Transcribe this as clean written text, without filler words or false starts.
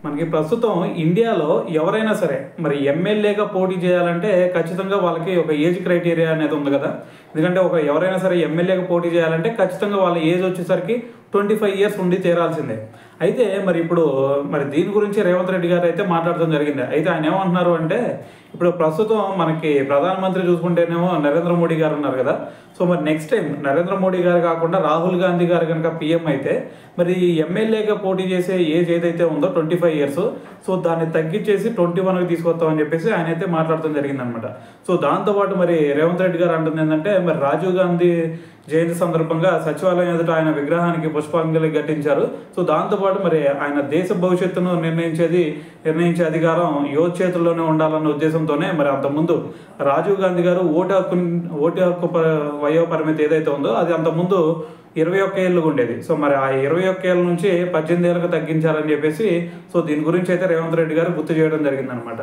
మనకి ప్రస్తుతం ఇండియాలో ఎవరైనా సరే మరి ఎమ్మెల్యేగా పోటీ చేయాలంటే ఖచ్చితంగా వాళ్ళకి ఒక ఏజ్ క్రైటీరియా అనేది ఉంది కదా. ఎందుకంటే ఎవరైనా సరే ఎమ్మెల్యేగా పోటీ చేయాలంటే ఖచ్చితంగా వాళ్ళ ఏజ్ వచ్చేసరికి 25 ఇయర్స్ ఉండి తీరాల్సిందే. అయితే మరి ఇప్పుడు మరి దీని గురించి రేవంత్ రెడ్డి గారు అయితే మాట్లాడడం జరిగింది. అయితే ఆయన ఏమంటున్నారు అంటే, ఇప్పుడు ప్రస్తుతం మనకి ప్రధానమంత్రి చూసుకుంటేనేమో నరేంద్ర మోడీ గారు ఉన్నారు కదా. సో మరి నెక్స్ట్ టైం నరేంద్ర మోడీ గారు కాకుండా రాహుల్ గాంధీ గారు కనుక పీఎం అయితే మరి ఎమ్మెల్యేగా పోటీ చేసే ఏజ్ ఏదైతే ఉందో 25 ఇయర్స్, సో దాన్ని తగ్గించేసి 21కి తీసుకొస్తామని చెప్పేసి ఆయన అయితే మాట్లాడటం జరిగిందనమాట. సో దాంతోపాటు మరి రేవంత్ రెడ్డి గారు అంటుంది ఏంటంటే, మరి రాజీవ్ గాంధీ జయంతి సందర్భంగా సచివాలయం ఎదుట ఆయన విగ్రహానికి పుష్పాంజలి ఘటించారు. సో దాంతోపాటు మరి ఆయన దేశ భవిష్యత్తును నిర్ణయించే అధికారం యువత చేతుల్లోనే ఉండాలన్న ఉద్దేశంతోనే మరి అంతకుముందు రాజీవ్ గాంధీ గారు ఓటు హక్కు వయో పరిమితి ఏదైతే ఉందో అది అంతకుముందు 21 ఏళ్ళుగా ఉండేది. సో మరి ఆ 21 ఏళ్ళ నుంచి 18 ఏళ్ళకు తగ్గించాలని చెప్పేసి సో దీని గురించి అయితే రేవంత్ రెడ్డి గారు గుర్తు చేయడం జరిగిందనమాట.